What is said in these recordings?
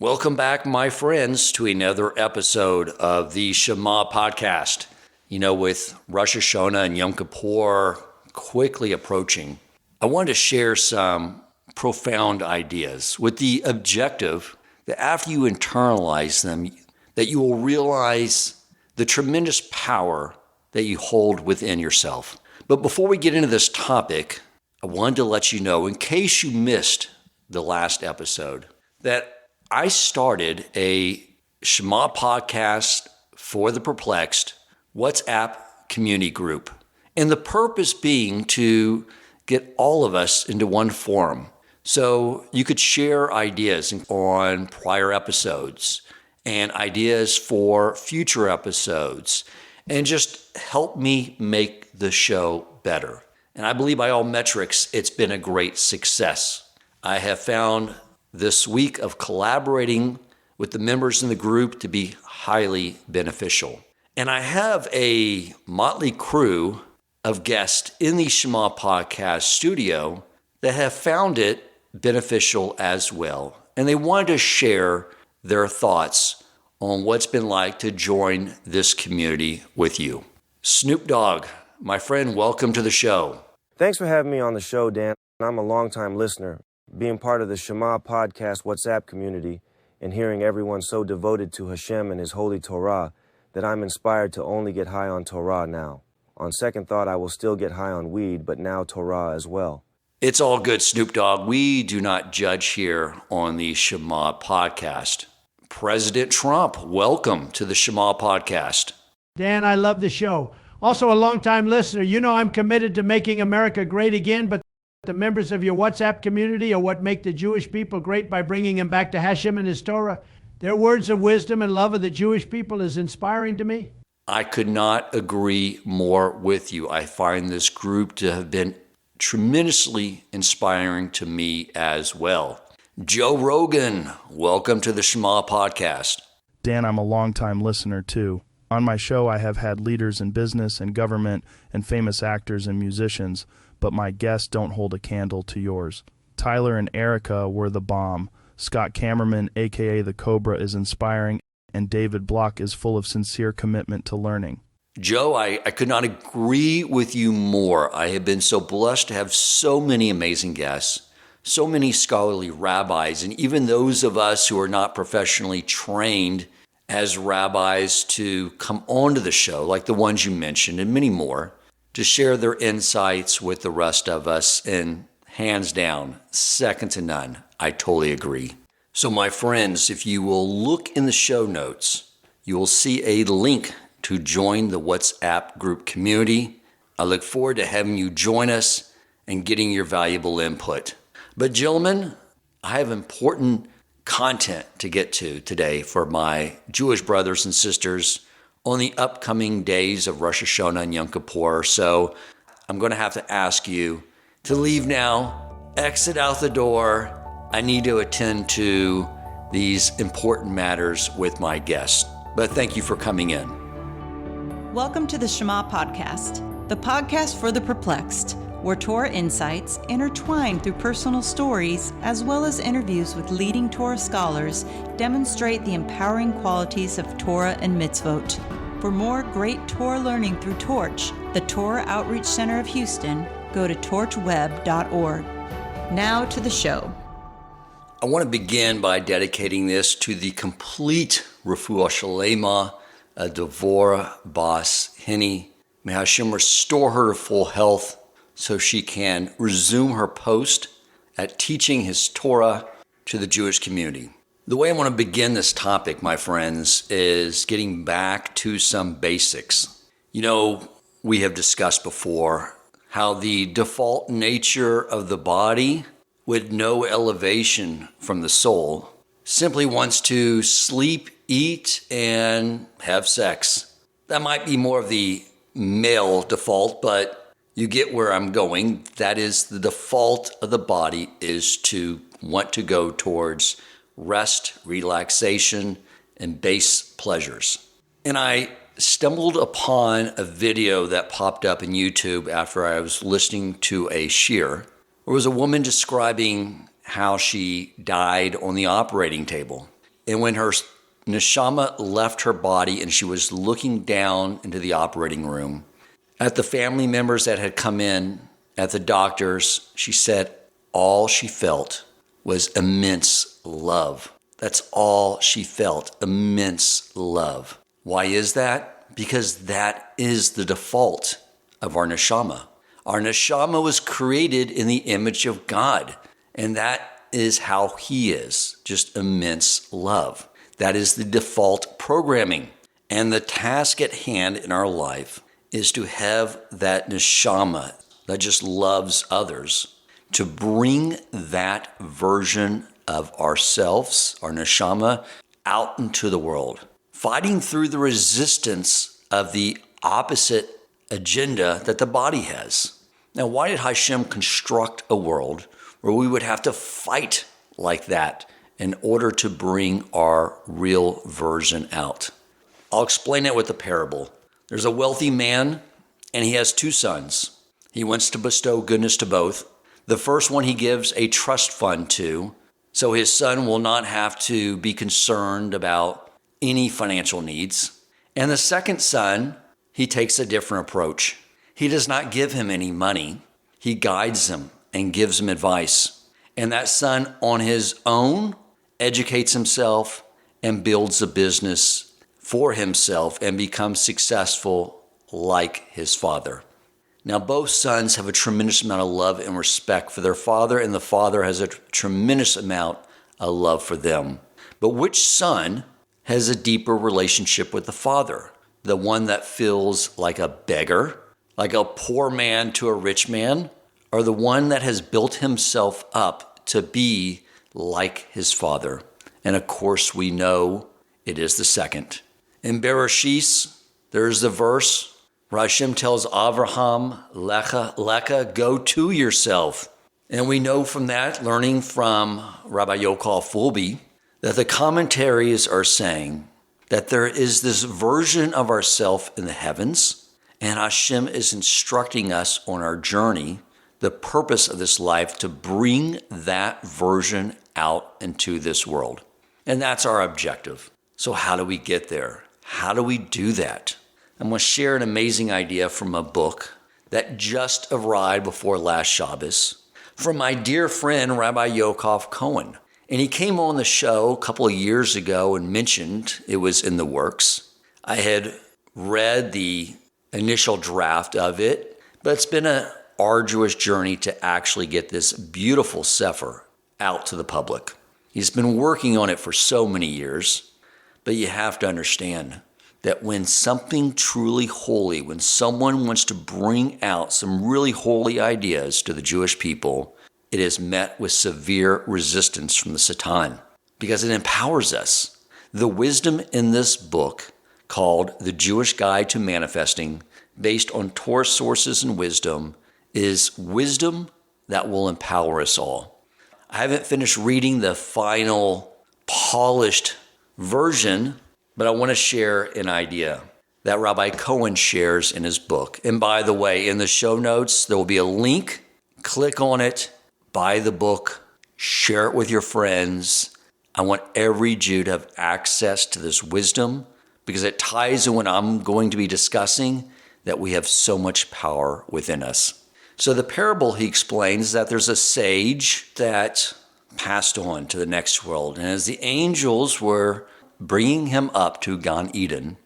Welcome back, my friends, to another episode of the Shema podcast. With Rosh Hashanah and Yom Kippur quickly approaching, I wanted to share some profound ideas with the objective that after you internalize them, that you will realize the tremendous power that you hold within yourself. But before we get into this topic, I wanted to let you know, in case you missed the last episode, that I started a Shema podcast for the perplexed WhatsApp community group. And the purpose being to get all of us into one forum. So you could share ideas on prior episodes and ideas for future episodes and just help me make the show better. And I believe by all metrics, it's been a great success. I have found this week of collaborating with the members in the group to be highly beneficial. And I have a motley crew of guests in the Shema podcast studio that have found it beneficial as well. And they wanted to share their thoughts on what's been like to join this community with you. Snoop Dogg, my friend, welcome to the show. Thanks for having me on the show, Dan. I'm a longtime listener. Being part of the Shema podcast WhatsApp community and hearing everyone so devoted to Hashem and his holy Torah that I'm inspired to only get high on Torah now. On second thought, I will still get high on weed, but now Torah as well. It's all good, Snoop Dogg. We do not judge here on the Shema podcast. President Trump, welcome to the Shema podcast. Dan, I love the show. Also a longtime listener. I'm committed to making America great again, but the members of your WhatsApp community are what make the Jewish people great by bringing them back to Hashem and his Torah. Their words of wisdom and love of the Jewish people is inspiring to me. I could not agree more with you. I find this group to have been tremendously inspiring to me as well. Joe Rogan, welcome to the Shema podcast. Dan, I'm a longtime listener too. On my show, I have had leaders in business and government and famous actors and musicians, but my guests don't hold a candle to yours. Tyler and Erica were the bomb. Scott Kammerman, a.k.a. The Cobra, is inspiring, and David Block is full of sincere commitment to learning. Joe, I could not agree with you more. I have been so blessed to have so many amazing guests, so many scholarly rabbis, and even those of us who are not professionally trained as rabbis to come onto the show, like the ones you mentioned, and many more, to share their insights with the rest of us, and hands down, second to none. I totally agree. So my friends, if you will look in the show notes, you will see a link to join the WhatsApp group community. I look forward to having you join us and getting your valuable input. But gentlemen, I have important content to get to today for my Jewish brothers and sisters on the upcoming days of Rosh Hashanah and Yom Kippur. So I'm going to have to ask you to leave now, exit out the door. I need to attend to these important matters with my guests. But thank you for coming in. Welcome to the Shema podcast, the podcast for the perplexed, where Torah insights intertwined through personal stories as well as interviews with leading Torah scholars demonstrate the empowering qualities of Torah and mitzvot. For more great Torah learning through Torch, the Torah Outreach Center of Houston, go to torchweb.org. Now to the show. I want to begin by dedicating this to the complete Refuah Shalema, Devorah Bas Henny. May Hashem restore her to full health so she can resume her post at teaching his Torah to the Jewish community. The way I want to begin this topic, my friends, is getting back to some basics. We have discussed before how the default nature of the body, with no elevation from the soul, simply wants to sleep, eat, and have sex. That might be more of the male default, but you get where I'm going. That is, the default of the body is to want to go towards rest, relaxation, and base pleasures. And I stumbled upon a video that popped up in YouTube after I was listening to a shiur. There was a woman describing how she died on the operating table. And when her neshama left her body and she was looking down into the operating room at the family members that had come in, at the doctors, she said all she felt was immense love. That's all she felt, immense love. Why is that? Because that is the default of our neshama. Our neshama was created in the image of God, and that is how he is, just immense love. That is the default programming. And the task at hand in our life is to have that neshama that just loves others, to bring that version of ourselves, our neshama, out into the world, fighting through the resistance of the opposite agenda that the body has. Now, why did Hashem construct a world where we would have to fight like that in order to bring our real version out? I'll explain it with a parable. There's a wealthy man, and he has 2 sons. He wants to bestow goodness to both. The first one he gives a trust fund to, so his son will not have to be concerned about any financial needs. And the second son, he takes a different approach. He does not give him any money. He guides him and gives him advice. And that son on his own educates himself and builds a business for himself and becomes successful like his father. Now, both sons have a tremendous amount of love and respect for their father, and the father has a tremendous amount of love for them. But which son has a deeper relationship with the father? The one that feels like a beggar, like a poor man to a rich man, or the one that has built himself up to be like his father? And of course, we know it is the second. In Bereshit, there's the verse, Hashem tells Avraham, Lecha, go to yourself. And we know from that, learning from Rabbi Yochai Fulby, that the commentaries are saying that there is this version of ourself in the heavens, and Hashem is instructing us on our journey, the purpose of this life, to bring that version out into this world. And that's our objective. So how do we get there? How do we do that? I'm going to share an amazing idea from a book that just arrived before last Shabbos from my dear friend, Rabbi Yochai Cohen. And he came on the show a couple of years ago and mentioned it was in the works. I had read the initial draft of it, but it's been an arduous journey to actually get this beautiful sefer out to the public. He's been working on it for so many years, but you have to understand that when something truly holy, when someone wants to bring out some really holy ideas to the Jewish people, it is met with severe resistance from the Satan because it empowers us. The wisdom in this book, called The Jewish Guide to Manifesting, based on Torah sources and wisdom, is wisdom that will empower us all. I haven't finished reading the final polished version, but I want to share an idea that Rabbi Cohen shares in his book. And by the way, in the show notes, there will be a link. Click on it, buy the book, share it with your friends. I want every Jew to have access to this wisdom because it ties in what I'm going to be discussing, that we have so much power within us. So the parable he explains that there's a sage that passed on to the next world. And as the angels were bringing him up to Gan Eden,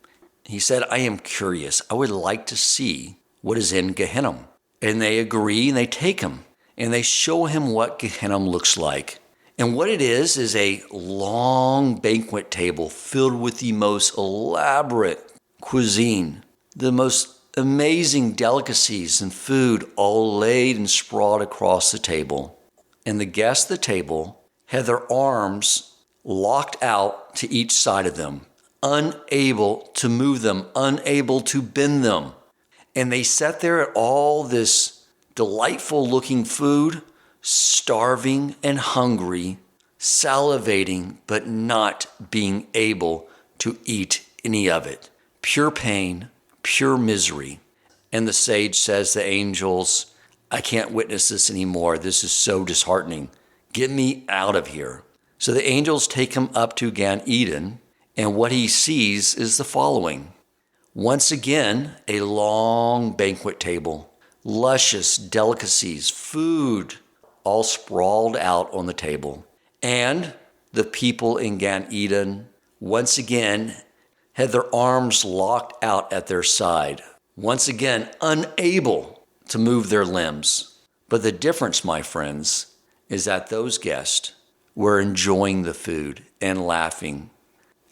he said, I am curious. I would like to see what is in Gehenna. And they agree and they take him and they show him what Gehenna looks like. And what it is a long banquet table filled with the most elaborate cuisine, the most amazing delicacies and food all laid and sprawled across the table. And the guests at the table had their arms locked out to each side of them, unable to move them, unable to bend them. And they sat there at all this delightful looking food, starving and hungry, salivating, but not being able to eat any of it. Pure pain, pure misery. And the sage says to the angels, I can't witness this anymore. This is so disheartening. Get me out of here. So the angels take him up to Gan Eden, and what he sees is the following. Once again, a long banquet table, luscious delicacies, food, all sprawled out on the table. And the people in Gan Eden, once again, had their arms locked out at their side, once again, unable to move their limbs. But the difference, my friends, is that those guests were enjoying the food and laughing.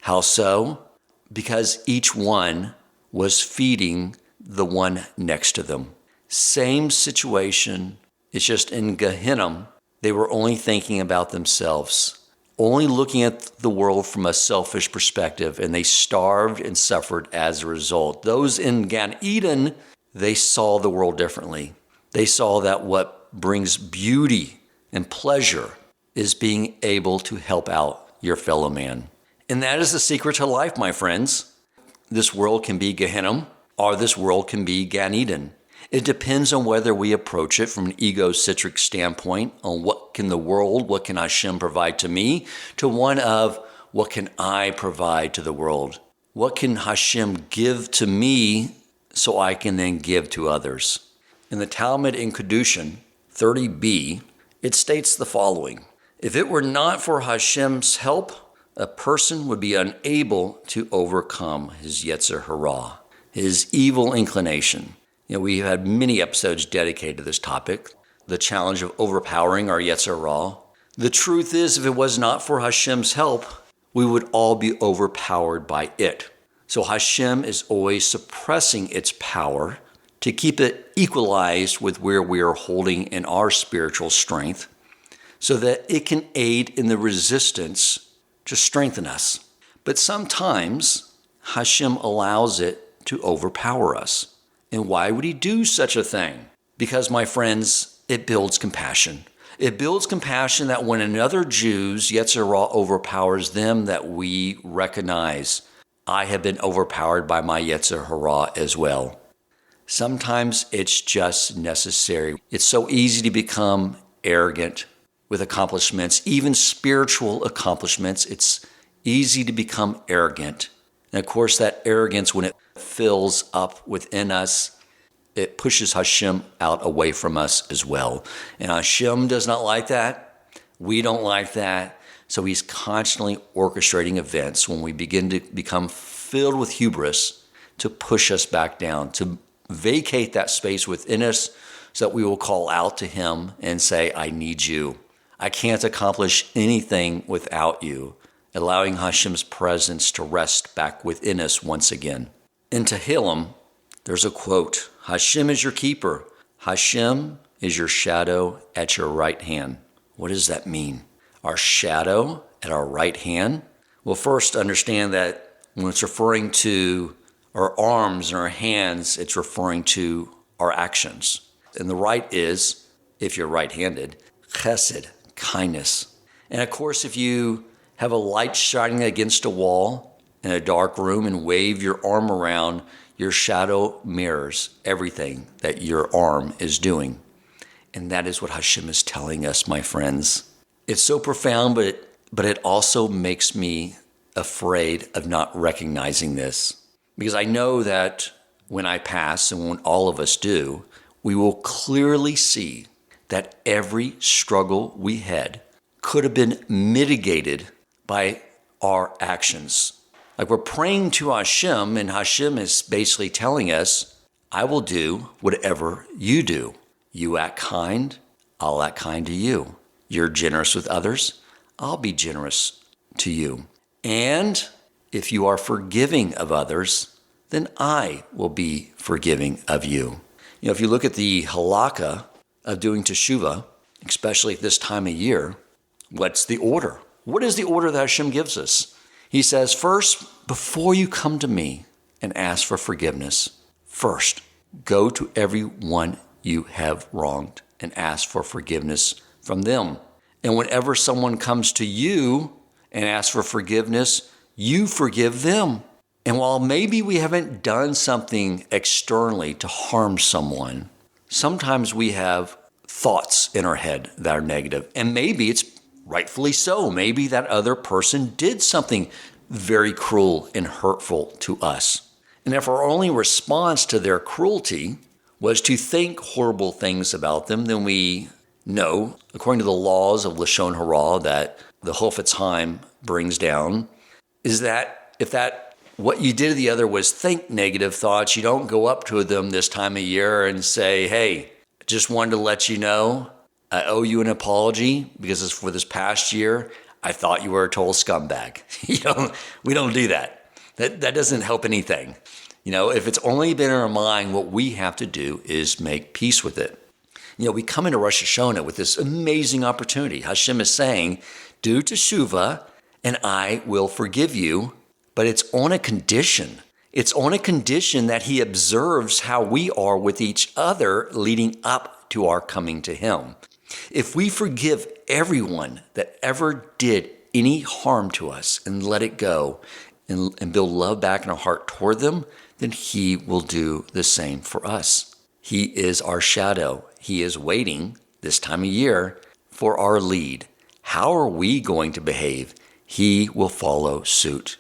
How so? Because each one was feeding the one next to them. Same situation, it's just in Gehenna, they were only thinking about themselves, only looking at the world from a selfish perspective, and they starved and suffered as a result. Those in Gan Eden, they saw the world differently. They saw that what brings beauty and pleasure is being able to help out your fellow man. And that is the secret to life, my friends. This world can be Gehenna, or this world can be Gan Eden. It depends on whether we approach it from an egocentric standpoint on what can Hashem provide to me, to one of what can I provide to the world? What can Hashem give to me so I can then give to others? In the Talmud in Kedushin 30b, it states the following. If it were not for Hashem's help, a person would be unable to overcome his Yetzer Hara, his evil inclination. We had many episodes dedicated to this topic, the challenge of overpowering our Yetzer Hara. The truth is, if it was not for Hashem's help, we would all be overpowered by it. So Hashem is always suppressing its power to keep it equalized with where we are holding in our spiritual strength, so that it can aid in the resistance to strengthen us. But sometimes Hashem allows it to overpower us. And why would he do such a thing? Because, my friends, it builds compassion. It builds compassion that when another Jew's Yetzer Hara overpowers them, that we recognize, I have been overpowered by my Yetzer Hara as well. Sometimes it's just necessary. It's so easy to become arrogant with accomplishments, even spiritual accomplishments. It's easy to become arrogant. And of course, that arrogance, when it fills up within us, it pushes Hashem out away from us as well. And Hashem does not like that. We don't like that. So he's constantly orchestrating events when we begin to become filled with hubris to push us back down, to vacate that space within us so that we will call out to him and say, I need you. I can't accomplish anything without you, allowing Hashem's presence to rest back within us once again. In Tehillim, there's a quote, Hashem is your keeper. Hashem is your shadow at your right hand. What does that mean? Our shadow at our right hand? Well, first understand that when it's referring to our arms and our hands, it's referring to our actions. And the right is, if you're right-handed, chesed, kindness. And of course, if you have a light shining against a wall in a dark room and wave your arm around, your shadow mirrors everything that your arm is doing. And that is what Hashem is telling us, my friends. It's so profound, but it also makes me afraid of not recognizing this. Because I know that when I pass, and when all of us do, we will clearly see that every struggle we had could have been mitigated by our actions. Like we're praying to Hashem, and Hashem is basically telling us, I will do whatever you do. You act kind, I'll act kind to you. You're generous with others, I'll be generous to you. And if you are forgiving of others, then I will be forgiving of you. If you look at the halakha of doing teshuvah, especially at this time of year, what's the order? What is the order that Hashem gives us? He says, first, before you come to me and ask for forgiveness, first, go to everyone you have wronged and ask for forgiveness from them. And whenever someone comes to you and asks for forgiveness, you forgive them. And while maybe we haven't done something externally to harm someone, sometimes we have thoughts in our head that are negative. And maybe it's rightfully so. Maybe that other person did something very cruel and hurtful to us. And if our only response to their cruelty was to think horrible things about them, then we know, according to the laws of Lashon Hara that the Chofetz Chaim brings down, is that if what you did to the other was think negative thoughts, you don't go up to them this time of year and say, hey, just wanted to let you know I owe you an apology because it's for this past year. I thought you were a total scumbag. We don't do that. That doesn't help anything. If it's only been in our mind, what we have to do is make peace with it. We come into Rosh Hashanah with this amazing opportunity. Hashem is saying, do teshuvah and I will forgive you, but it's on a condition. It's on a condition that he observes how we are with each other leading up to our coming to him. If we forgive everyone that ever did any harm to us and let it go and build love back in our heart toward them, then he will do the same for us. He is our shadow. He is waiting this time of year for our lead. How are we going to behave? He will follow suit.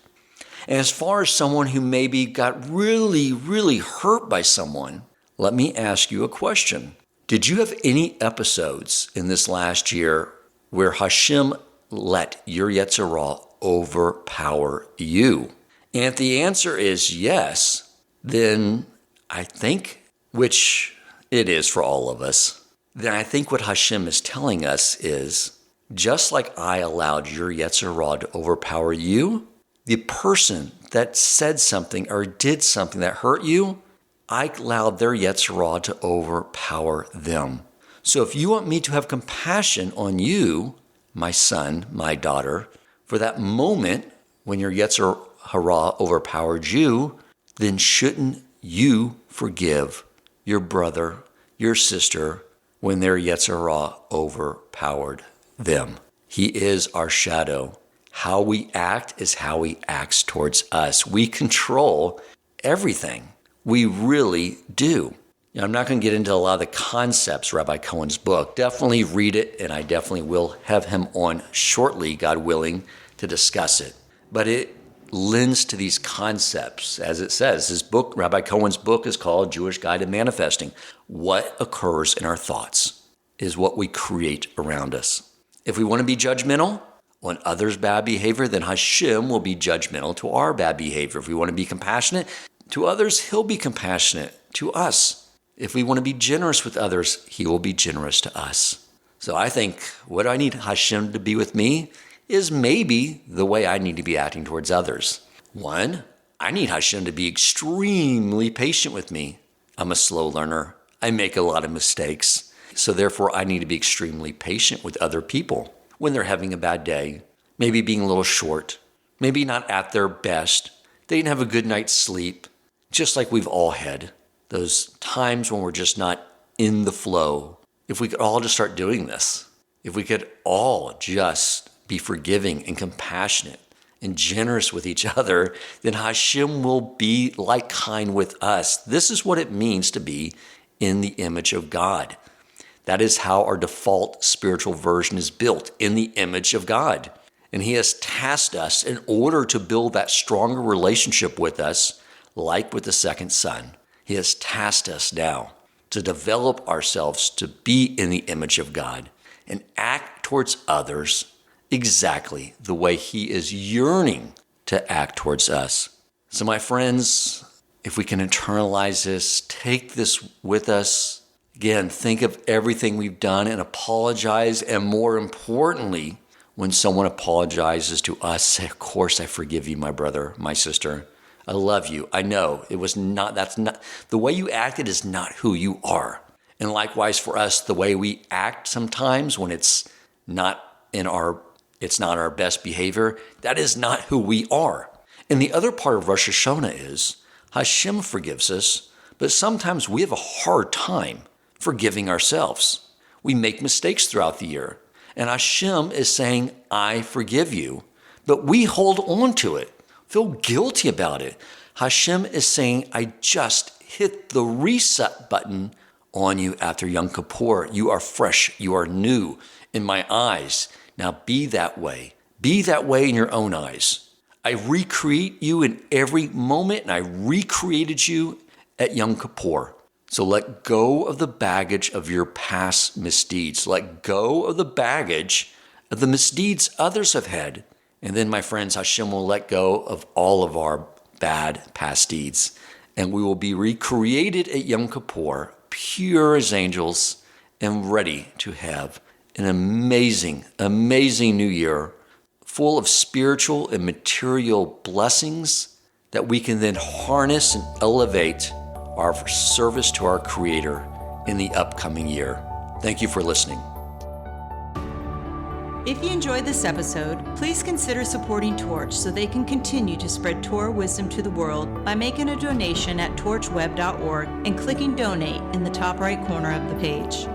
And as far as someone who maybe got really, really hurt by someone, let me ask you a question. Did you have any episodes in this last year where Hashem let your Yetzer Hara overpower you? And if the answer is yes, then I think, which it is for all of us, then I think what Hashem is telling us is, just like I allowed your Yetzer Hara to overpower you, the person that said something or did something that hurt you, I allowed their Yetzer Hara to overpower them. So if you want me to have compassion on you, my son, my daughter, for that moment when your Yetzer Hara overpowered you, then shouldn't you forgive your brother, your sister, when their Yetzer Hara overpowered them? He is our shadow. How we act is how he acts towards us. We control everything. We really do. I'm not going to get into a lot of the concepts, Rabbi Cohen's book. Definitely read it, and I definitely will have him on shortly, God willing, to discuss it. But it lends to these concepts, as it says. His book, Rabbi Cohen's book, is called Jewish Guide to Manifesting. What occurs in our thoughts is what we create around us. If we want to be judgmental on others' bad behavior, then Hashem will be judgmental to our bad behavior. If we want to be compassionate to others, he'll be compassionate to us. If we want to be generous with others, he will be generous to us. So I think what I need Hashem to be with me is maybe the way I need to be acting towards others. One, I need Hashem to be extremely patient with me. I'm a slow learner. I make a lot of mistakes. So therefore, I need to be extremely patient with other people when they're having a bad day, maybe being a little short, maybe not at their best. They didn't have a good night's sleep, just like we've all had. Those times when we're just not in the flow. If we could all just start doing this, if we could all just be forgiving and compassionate and generous with each other, then Hashem will be like kind with us. This is what it means to be in the image of God. That is how our default spiritual version is built, in the image of God. And he has tasked us in order to build that stronger relationship with us, like with the second son. He has tasked us now to develop ourselves to be in the image of God and act towards others exactly the way he is yearning to act towards us. So my friends, if we can internalize this, take this with us. Again, think of everything we've done and apologize. And more importantly, when someone apologizes to us, say, of course, I forgive you, my brother, my sister. I love you. I know that's not, the way you acted is not who you are. And likewise for us, the way we act sometimes when it's not our best behavior, that is not who we are. And the other part of Rosh Hashanah is Hashem forgives us, but sometimes we have a hard time forgiving ourselves. We make mistakes throughout the year. And Hashem is saying, I forgive you, but we hold on to it, feel guilty about it. Hashem is saying, I just hit the reset button on you after Yom Kippur. You are fresh. You are new in my eyes. Now be that way. Be that way in your own eyes. I recreate you in every moment, and I recreated you at Yom Kippur. So let go of the baggage of your past misdeeds. Let go of the baggage of the misdeeds others have had. And then, my friends, Hashem will let go of all of our bad past deeds. And we will be recreated at Yom Kippur, pure as angels, and ready to have an amazing, amazing new year, full of spiritual and material blessings that we can then harness and elevate our service to our Creator in the upcoming year. Thank you for listening. If you enjoyed this episode, please consider supporting Torch so they can continue to spread Torah wisdom to the world by making a donation at torchweb.org and clicking donate in the top right corner of the page.